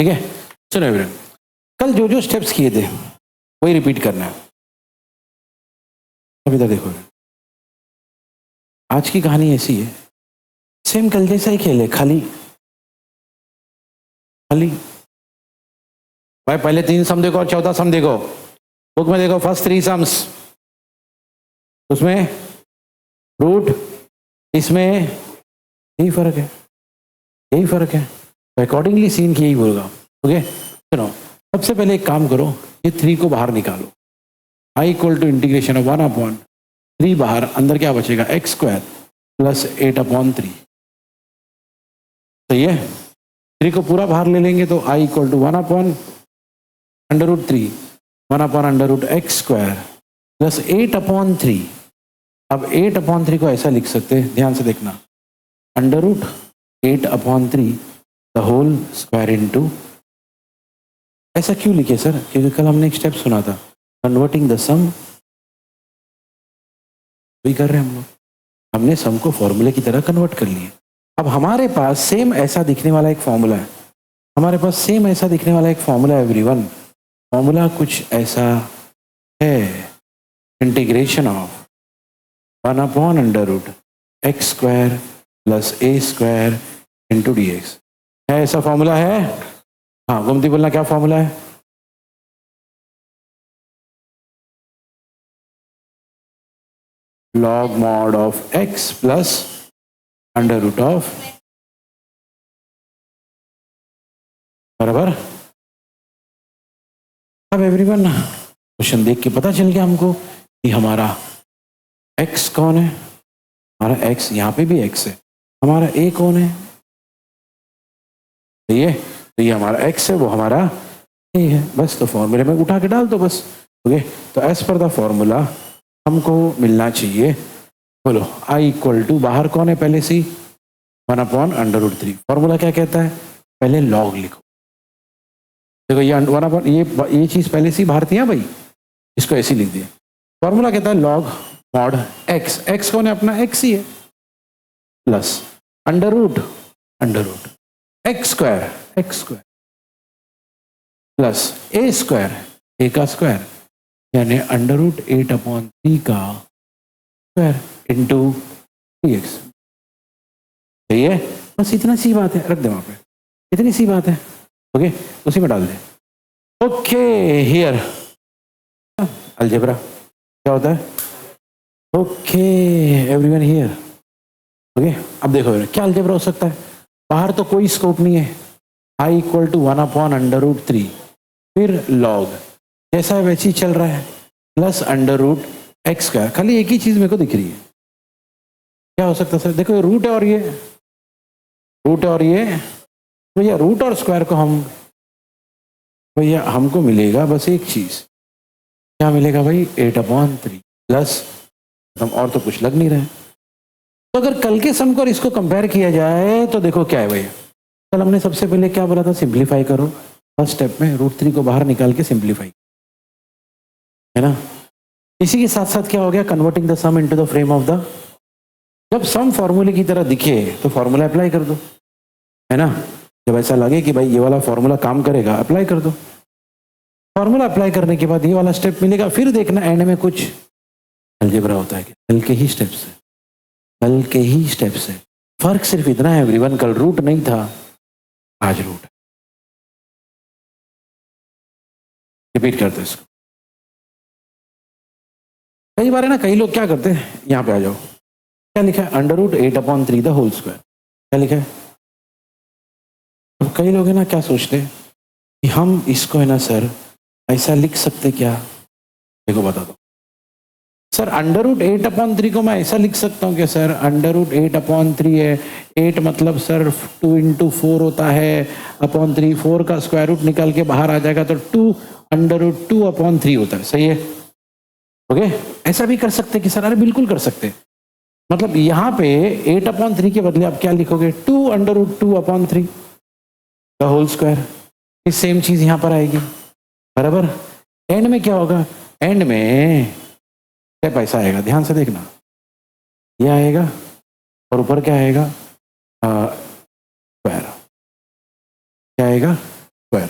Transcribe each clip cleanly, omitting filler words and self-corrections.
ठीक है, चलो एवरीवन, कल जो जो स्टेप्स किए थे वही रिपीट करना है। अभी तक देखो, आज की कहानी ऐसी है, सेम कल जैसा ही खेल है, खाली खाली भाई पहले 3 सम देखो और चौथा सम देखो, बुक में देखो फर्स्ट 3 सम्स, उसमें रूट, इसमें यही फर्क है, यही फर्क है, तो अकॉर्डिंगली सीन की यही बोलेगा। ओके, सुनो, सबसे पहले एक काम करो, ये 3 को बाहर निकालो, i equal to integration of 1/3 बाहर, अंदर क्या बचेगा x² प्लस 8/3। सही है, 3 को पूरा बाहर ले लेंगे तो i equal to 1/√3 1/√x² plus 8/3। अब 8/3 को ऐसा लिख सकते हैं, ध्यान से देखना, √8/3 द होल स्क्वायर इनटू, ऐसा क्यों लिखे सर? क्योंकि कल हमने एक स्टेप सुना था, कन्वर्टिंग द सम, वही कर रहे हैं हम लोग, हमने सम को फॉर्मूले की तरह कन्वर्ट कर लिया। अब हमारे पास सेम ऐसा दिखने वाला एक फॉर्मूला है, हमारे पास सेम ऐसा दिखने वाला एक फॉर्मूला है एवरीवन। फॉर्मूला कुछ ऐसा है, integration of 1/√x² plus a² into dx, है ऐसा फॉर्मूला है? हाँ, गोमती बोलना क्या फॉर्मूला है? Log mod of x plus under root of, बराबर। अब एवरीवन, क्वेश्चन देख के पता चल गया हमको कि हमारा x कौन है, हमारा x, यहाँ पे भी x है, हमारा a कौन है, तो ये हमारा x है, वो हमारा a है, बस। तो फॉर्मूले में उठा के डाल दो बस। ओके, तो एज पर द फॉर्मूला हमको मिलना चाहिए, बोलो i इक्वल टू, बाहर कौन है पहले से 1/√3, फॉर्मूला क्या कहता है, पहले लॉग लिखो, देखो ये चीज पहले से बाहर थी भाई, इसको ऐसे लिख दिया, फॉर्मूला कहता है लॉग मॉड x कौन है, अपना x ही है, plus under root x² plus a का स्क्वायर, यानी √8/3 का स्क्वायर इंटू dx। सही है, बस इतना सी बात है, रख दे वहां पे, इतनी सी बात है। ओके, उसी में डाल दे। ओके, हियर अलजेब्रा क्या होता है, ओके एवरीवन हियर। ओके, अब देखो क्या अलजेब्रा हो सकता है, बाहर तो कोई स्कोप नहीं है, i इक्वल टू 1/√3, फिर लॉग जैसा है वैसे ही चल रहा है, प्लस √x², खाली एक ही चीज मेरे को दिख रही है, क्या हो सकता है सर? देखो रूट है और ये भैया, रूट और स्क्वायर को हम, भैया हमको मिलेगा बस एक चीज, क्या मिलेगा भाई, 8/3 प्लस, हम और तो कुछ लग नहीं रहा है। तो अगर कल के सम को और इसको कंपेयर किया जाए तो देखो क्या है भैया, कल हमने सबसे पहले क्या बोला था, सिंप्लीफाई करो, फर्स्ट स्टेप में √3 को बाहर निकाल के सिंप्लीफाई, है ना। इसी के साथ साथ क्या हो गया, converting the sum into the frame of the, जब सम फॉर्मूले की तरह दिखे तो फॉर्मूला अप्लाई कर दो, है ना। जब ऐसा लगे कि भाई ये वाला फॉर्मूला काम करेगा, अप्लाई कर दो, फॉर्मूला अप्लाई करने के बाद ये वाला स्टेप मिलेगा, फिर देखना एंड में कुछ अलजेब्रा होता है, कल के ही स्टेप्स है, फर्क सिर्फ इतना है एवरीवन, कल रूट नहीं था, आज रूट है। रिपीट करते हैं इसको, कई बार है ना, कई लोग क्या करते हैं, यहां पे आ जाओ, क्या लिखा है, √8/3 द होल स्क्वायर, क्या लिखा है। कई लोग है ना क्या सोचते हैं कि हम इसको है ना सर ऐसा लिख सकते क्या, देखो बता दो सर, √8/3 को मैं ऐसा लिख सकता हूँ क्या सर, √8/3 है, 8 मतलब सर 2 × 4 होता है, /3, 4 का स्क्वायर रूट निकाल के बाहर आ जाएगा तो 2√2/3 होता है, सही है। ओके, ऐसा भी कर सकते कि सर, अरे बिल्कुल कर सकते, मतलब यहाँ पे 8/3 के बदले आप क्या लिखोगे, 2√2/3 का होल स्क्वायर, इस सेम चीज यहाँ पर आएगी, बराबर। एंड में क्या होगा, एंड में स्टेप ऐसा आएगा, ध्यान से देखना, ये आएगा और ऊपर क्या आएगा, स्क्वायर, क्या आएगा, स्क्वायर,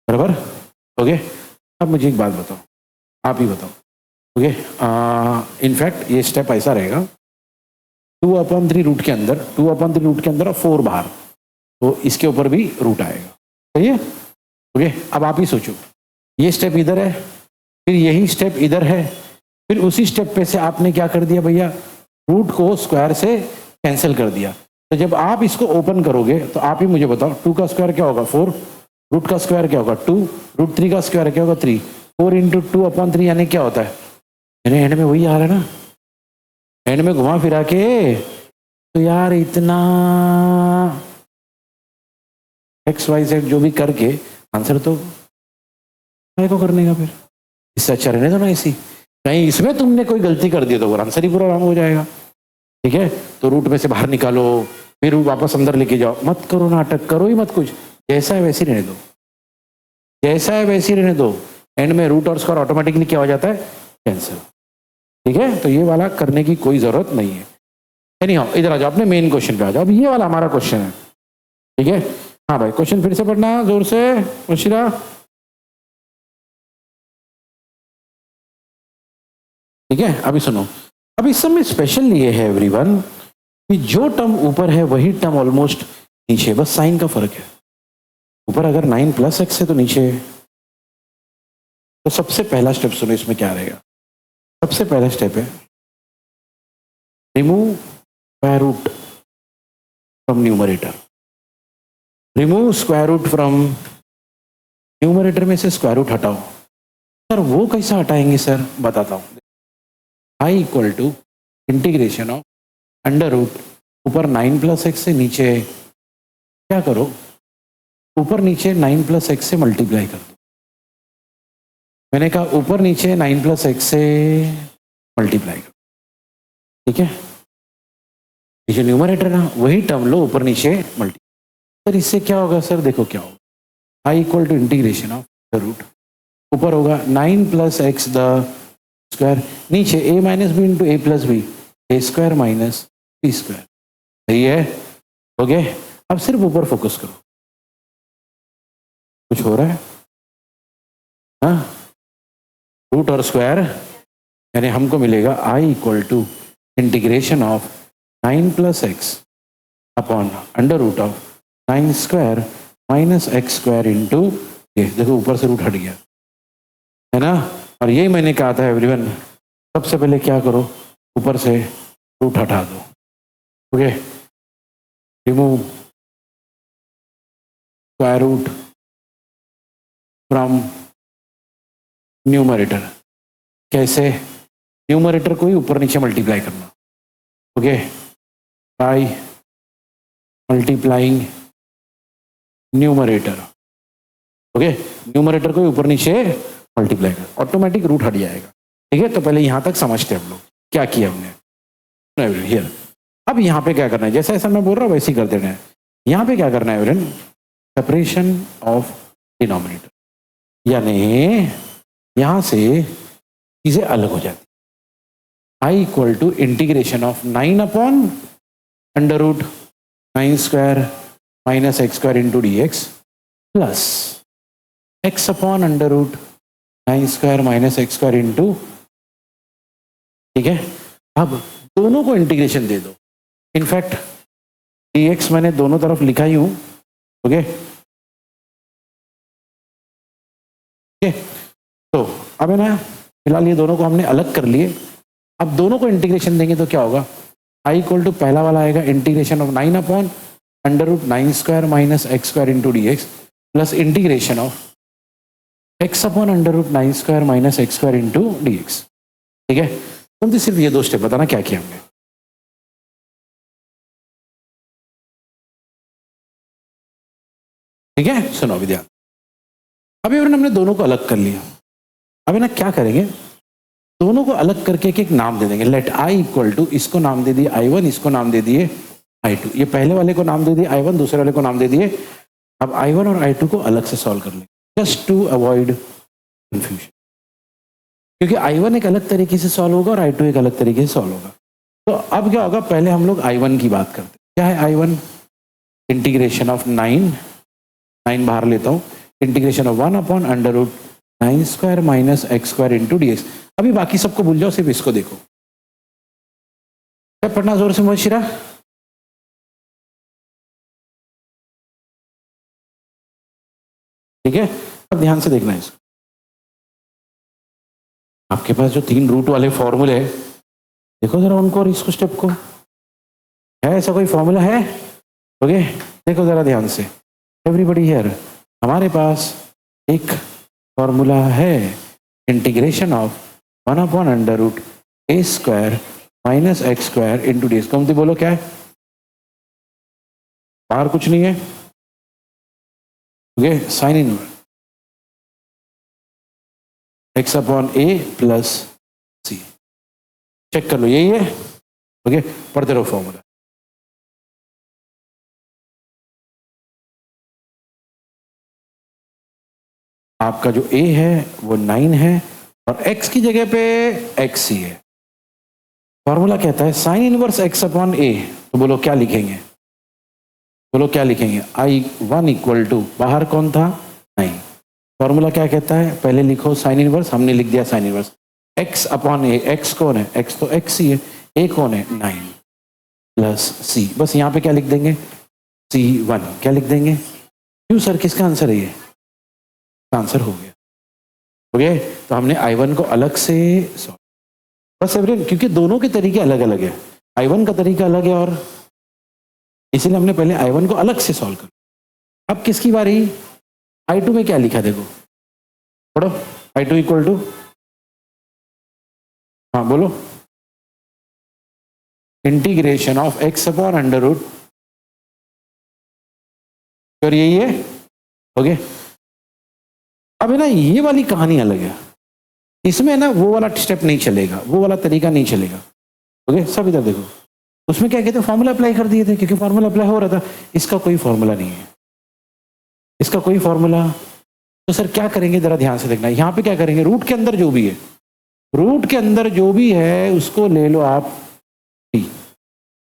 बराबर। ओके, अब मुझे एक बात बताओ, आप ही बताओ। ओके, इनफैक्ट ये स्टेप ऐसा रहेगा, 2/3 रूट के अंदर, 2/3 रूट के अंदर और 4 बाहर, तो इसके ऊपर भी रूट आएगा, सही है। ओके, अब आप ही सोचो, ये स्टेप इधर है, फिर यही स्टेप इधर है, फिर उसी स्टेप पे से आपने क्या कर दिया भैया, रूट को स्क्वायर से कैंसिल कर दिया। तो जब आप इसको ओपन करोगे तो आप ही मुझे बताओ, 2 का स्क्वायर क्या होगा 4, रूट का स्क्वायर क्या होगा 2, रूट 3 का स्क्वायर क्या होगा 3, 4 इंटू 2/3 यानी क्या होता है, यानी एंड में वही आ रहा है ना, एंड में घुमा फिरा के। तो यार इतना XYZ जो भी करके आंसर तो को करने का, फिर इससे अच्छा रहने दो ना इसी, कहीं इसमें तुमने कोई गलती कर दी तो वो आंसर ही पूरा रॉन्ग हो जाएगा। ठीक है, तो रूट में से बाहर निकालो, फिर वापस अंदर लेके जाओ, मत करो नाटक, करो ही मत कुछ, जैसा है वैसे ही रहने दो, जैसा है वैसे ही रहने दो। एंड में रूट और स्क्वायर ऑटोमेटिकली क्या हो जाता है, कैंसिल। ठीक है, तो ये वाला करने की कोई जरूरत नहीं है। नहीं हाँ, इधर आ जाओ, अपने मेन क्वेश्चन पे आ जाओ। अब ये वाला हमारा क्वेश्चन है, ठीक है। हाँ भाई, क्वेश्चन फिर से पढ़ना जोर से मुशीरा। ठीक है, अभी सुनो, अब इस समय स्पेशल ये है एवरीवन कि जो टर्म ऊपर है वही टर्म ऑलमोस्ट नीचे, बस साइन का फर्क है। ऊपर अगर 9 + x है तो नीचे, तो सबसे पहला स्टेप सुनो, इसमें क्या रहेगा। सबसे पहला स्टेप है remove square root from numerator. Remove square root from numerator में से स्क्वायर रूट हटाओ। सर वो कैसा हटाएंगे सर, बताता हूं। i = integration of under root, ऊपर 9 + x से नीचे क्या करो, ऊपर नीचे 9 + x से मल्टीप्लाई कर दो। मैंने कहा ऊपर नीचे 9 + x से मल्टीप्लाई करो, ठीक है। ये जो न्यूमरेटर ना वही टर्म लो, ऊपर नीचे मल्टीप्लाई। सर इससे क्या होगा सर, देखो क्या होगा, i = integration of the root, ऊपर होगा 9 + x द स्क्वायर, नीचे a - b into a + b, a² - b²। सही है, ओके। अब सिर्फ ऊपर फोकस करो, कुछ हो रहा है हाँ, रूट और स्क्वायर, यानी हमको मिलेगा i = integration of 9 + x upon under root of 9² - x² into, ये देखो ऊपर से रूट हट गया है ना। और यही मैंने कहा था एवरीवन, सबसे पहले क्या करो, ऊपर से रूट हटा दो। Okay, remove square root from numerator. कैसे, न्यूमरेटर को ही ऊपर नीचे मल्टीप्लाई करना। Okay, by multiplying numerator. Okay, numerator को ही ऊपर नीचे मल्टीप्लाई कर, ऑटोमेटिक रूट हट जाएगा। ठीक है, तो पहले यहां तक समझते हैं हम लोग क्या किया हमने हियर। अब यहाँ पे क्या करना है, जैसा ऐसा मैं बोल रहा हूँ वैसे ही कर देना है। यहाँ पे क्या करना है एवरीवन, सेपरेशन ऑफ डिनोमिनेटर, यानी यहां से चीजें अलग हो जाती। i = integration of 9 upon under root 9² - x² into dx plus x upon under root 9² - x² into, ठीक है। अब दोनों को इंटीग्रेशन दे दो, इनफैक्ट dx मैंने दोनों तरफ लिखा ही हूं। ओके, तो अब है ना, फिलहाल ये दोनों को हमने अलग कर लिए। अब दोनों को इंटीग्रेशन देंगे तो क्या होगा, i = पहला वाला आएगा integration of 9 upon under root 9² - x² into dx plus integration of x upon under root 9² - x² into dx। ठीक है, तुम सिर्फ ये 2 स्टेप बताना क्या किया हमने। ठीक है, सुनो विद्या, अभी हमने दोनों को अलग कर लिया। अब ना क्या करेंगे, दोनों को अलग करके एक नाम दे देंगे। लेट i = इसको नाम दे दिए i1, इसको नाम दे दिए i2। ये पहले वाले को नाम दे दिए i1, दूसरे वाले को नाम दे दिए। अब i1 और i2 को अलग से सॉल्व कर लेंगे, जस्ट टू अवॉइड कंफ्यूजन, क्योंकि i1 एक अलग तरीके से सॉल्व होगा और i2 एक अलग तरीके से सॉल्व होगा। तो अब क्या होगा, पहले हम लोग i1 की बात करते हैं। क्या है i1, इंटीग्रेशन ऑफ 9 9 बाहर लेता हूँ, integration of 1/√9² minus x² into D x. अभी बाकी सबको भूल जाओ, सिर्फ इसको देखो। क्या पढ़ना जोर से मुबशिरा? ठीक है, अब ध्यान से देखना है इसको। आपके पास जो 3 रूट वाले फॉर्मूले है, देखो जरा उनको और इसको स्टेप को। है ऐसा कोई फॉर्मूला है? ओके, देखो जरा ध्यान से एवरीबडी हियर। हमारे पास एक फॉर्मूला है, integration of 1/√a² minus x² into D X. कौन बोलो क्या है? बाहर कुछ नहीं है। Okay, sine inverse x/a plus C. Check कर लो, यही है। ओके, पढ़ते रहो फॉर्मूला। आपका जो a है वो 9 है और x की जगह पे x ही है। फॉर्मूला कहता है साइन इनवर्स x/a। तो बोलो क्या लिखेंगे? बोलो क्या लिखेंगे? I1 इक्वल टू, बाहर कौन था? 9। फॉर्मूला क्या कहता है? पहले लिखो साइन इनवर्स, हमने लिख दिया साइन इनवर्स x/a। x कौन है? x तो x ही है। a कौन है? 9 प्लस c। बस यहाँ पे क्या लिख देंगे? c1। क्या लिख देंगे? क्यों सर, किसका आंसर है ये? आंसर हो गया। ओके, तो हमने I1 को अलग से सॉल्व, बस एवरीवन, क्योंकि दोनों के तरीके अलग अलग है। I1 का तरीका अलग है और इसीलिए हमने पहले I1 को अलग से सॉल्व कर। अब किसकी बारी? I2 में क्या लिखा देखो, पढ़ो। I2 इक्वल टू, हाँ बोलो, इंटीग्रेशन ऑफ x/√, और यही है। ओके, अब है ना, ये वाली कहानी अलग है। इसमें ना वो वाला स्टेप नहीं चलेगा, वो वाला तरीका नहीं चलेगा। ओके, सब इधर देखो। उसमें क्या कहते हैं, फॉर्मूला अप्लाई कर दिए थे, क्योंकि फॉर्मूला अप्लाई हो रहा था। इसका कोई फॉर्मूला नहीं है, इसका कोई फॉर्मूला। तो सर क्या करेंगे, जरा ध्यान से देखना। यहाँ पे क्या करेंगे, रूट के अंदर जो भी है, रूट के अंदर जो भी है उसको ले लो आप टी।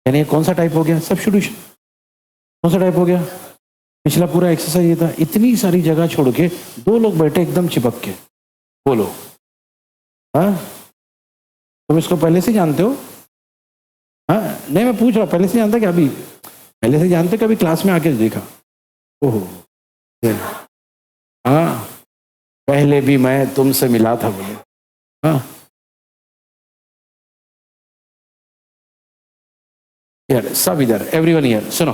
यानी कौन सा टाइप हो गया? सब्स्टिट्यूशन। कौन सा टाइप हो गया? पिछला पूरा एक्सरसाइज ये था, इतनी सारी जगह छोड़ के 2 लोग बैठे एकदम चिपक के। बोलो, हाँ तुम इसको पहले से जानते हो? हाँ नहीं, मैं पूछ रहा हूँ, पहले से जानते? क्या अभी पहले से जानते? कभी क्लास में आके देखा? ओहो, हाँ पहले भी मैं तुमसे मिला था, बोले। हाँ यार, सब इधर, एवरीवन हियर, सुनो।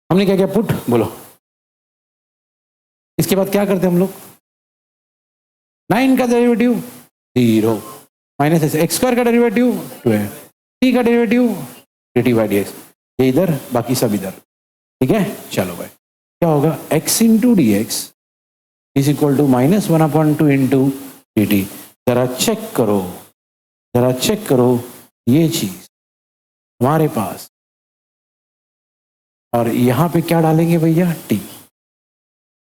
हमने क्या क्या पुट, बोलो। इसके बाद क्या करते हम लोग? 9 का डेरिवेटिव 0 माइनस x² का डेरिवेटिव 12, t का डेरिवेटिव dt/dx। ये इधर, बाकी सब इधर। ठीक है, चलो भाई, क्या होगा? x into D x is equal to -1/2 into dt। जरा चेक करो, जरा चेक करो ये चीज हमारे पास। और यहां पे क्या डालेंगे भैया? t।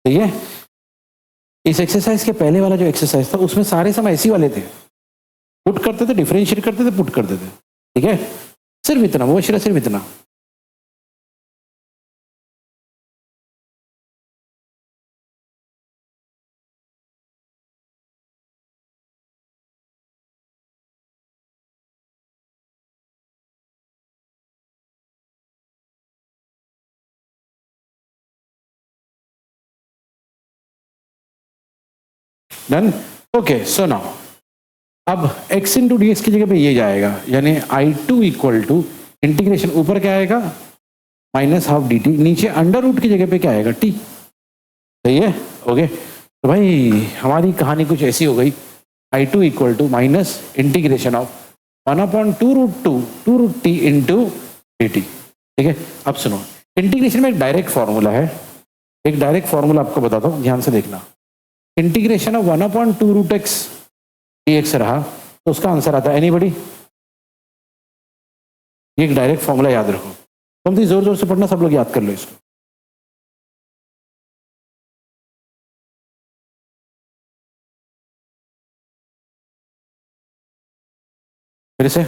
ठीक है, इस एक्सरसाइज के पहले वाला जो एक्सरसाइज था उसमें सारे सम ऐसी वाले थे, पुट करते थे, डिफरेंशिएट करते थे, पुट करते थे। ठीक है, सिर्फ इतना, वो सिर्फ इतना। डन। ओके, सो नाउ अब x इंटू डी एक्स की जगह पे ये जाएगा, यानी I2 इक्वल टू इंटीग्रेशन, ऊपर क्या आएगा? -12 dt, नीचे अंडर रूट की जगह पे क्या आएगा? t। सही है। ओके, तो भाई हमारी कहानी कुछ ऐसी हो गई, I2 equal to minus integration of 1/2√t into dt। ठीक है, अब सुनो, इंटीग्रेशन में एक डायरेक्ट फॉर्मूला है, एक डायरेक्ट फॉर्मूला आपको बताता हूँ, ध्यान से देखना। इंटीग्रेशन ऑफ 1/2√x dx रहा, तो उसका आंसर आता है एनीबडी? ये एक डायरेक्ट फॉर्मूला याद रखो, तुम भी जोर जोर से पढ़ना, सब लोग याद कर लो इसको। फिर से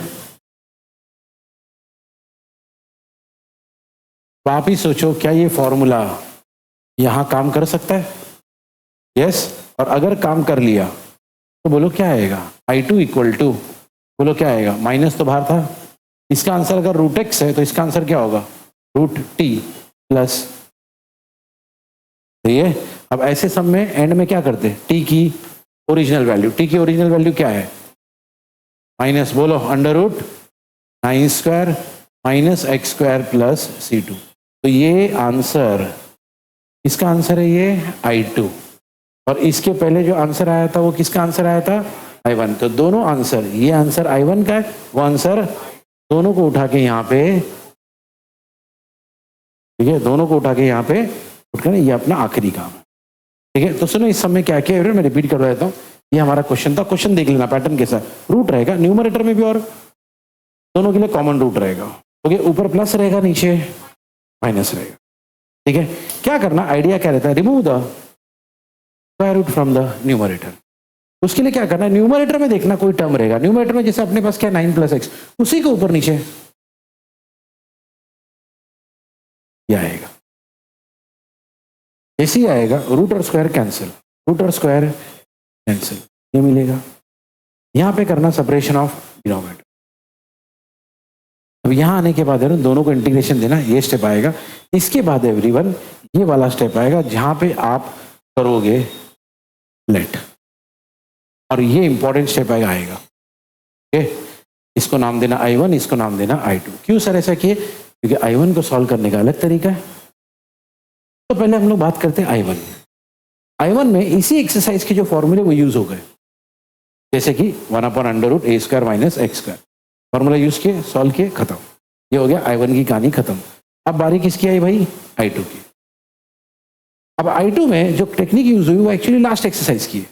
आप ही सोचो, क्या ये फॉर्मूला यहां काम कर सकता है? यस। और अगर काम कर लिया तो बोलो क्या आएगा? I2 इक्वल टू, बोलो क्या आएगा? माइनस तो बाहर था, इसका आंसर अगर रूट एक्स है तो इसका आंसर क्या होगा? Root t plus. तो ये अब ऐसे सब में एंड में क्या करते हैं? टी की ओरिजिनल वैल्यू, टी की ओरिजिनल वैल्यू क्या है? माइनस, बोलो under root 9 square minus x square plus C2। तो ये आंसर, इसका आंसर है ये I2, और इसके पहले जो आंसर आया था वो किसका आंसर आया था? I1। तो दोनों आंसर, ये आंसर I1 का है, वो आंसर, दोनों को उठा के यहाँ पे, ठीक है, दोनों को उठा के यहाँ पे उठकर ये अपना आखिरी काम है। ठीक है, तो सुनो इस समय क्या किया, मैं रिपीट कर देता हूँ। ये हमारा क्वेश्चन था, क्वेश्चन देख लेना पैटर्न के साथ। रूट रहेगा न्यूमरेटर में भी और दोनों के लिए कॉमन रूट रहेगा। ओके, ऊपर प्लस रहेगा, नीचे माइनस रहेगा। ठीक है, क्या करना, आइडिया क्या रहता है? Remove the square root from the numerator. उसके लिए क्या करना है, न्यूमरेटर में देखना कोई टर्म रहेगा। न्यूमरेटर में जैसे अपने पास क्या 9 प्लस एक्स, उसी को ऊपर नीचे ये आएगा, ऐसे ही आएगा। रूट और स्क्वायर कैंसिल, रूट और स्क्वायर कैंसिल, ये मिलेगा। यहां पे करना सेपरेशन ऑफ डिनोमिनेटर। अब यहां आने के बाद है ना, दोनों को इंटीग्रेशन देना, ये स्टेप आएगा। इसके बाद एवरीवन ये वाला स्टेप आएगा जहां पे आप करोगे लेट, और ये इंपॉर्टेंट स्टेप आएगा। ओके, इसको नाम देना I1, इसको नाम देना I2। क्यों सर ऐसा किए? क्योंकि I1 को सॉल्व करने का अलग तरीका है। तो पहले हम लोग बात करते हैं I1। I1 में इसी एक्सरसाइज के जो फॉर्मूले वो यूज हो गए, जैसे कि 1/√a square minus x square, formula use किए, सॉल्व किए, खत्म। ये हो गया I1 की कहानी खत्म। अब बारी किसकी आई भाई? I2 की। अब I2 में जो टेक्निक यूज हुई वो एक्चुअली लास्ट एक्सरसाइज की है।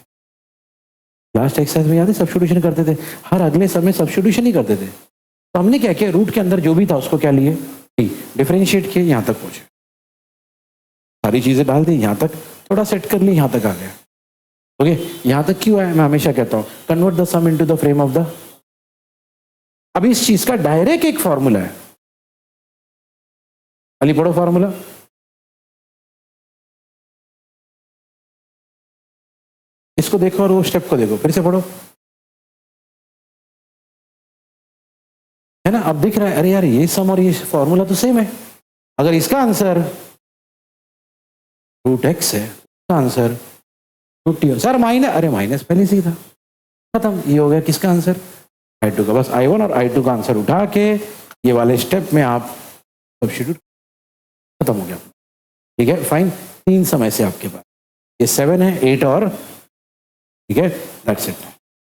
लास्ट एक्सरसाइज में याद है सब्स्टिट्यूशन करते थे, हर अगले समय सब्स्टिट्यूशन ही करते थे। तो हमने क्या किया, रूट के अंदर जो भी था उसको क्या लिए, डिफरेंशिएट किए, यहां तक पहुंचे, सारी चीजें डाल दी, यहां तक थोड़ा सेट कर ली, यहां तक आ गया। ओके, यहां तक क्यों आया? मैं हमेशा कहता हूं convert the sum into the frame of the. अब इस चीज का डायरेक्ट एक फॉर्मूला है, अली पढ़ो फॉर्मूला। इसको देखो और वो स्टेप को देखो, फिर से पढ़ो, है ना? अब दिख रहा है, अरे यार ये सम और ये फॉर्मूला तो सेम है। अगर इसका आंसर रूट एक्स है, इसका answer root t, sir minus, अरे माइनस पहले से ही था, खत्म। ये हो गया किसका आंसर? I2 का। बस I1 और I2 का आंसर उठा के ये वाले स्टेप में आप सब्स्टिट्यूट, खत्म हो गया। ठीक है, फाइन। 3 समय से आपके पास ये 7 है, 8 और, ठीक है, दैट्स इट।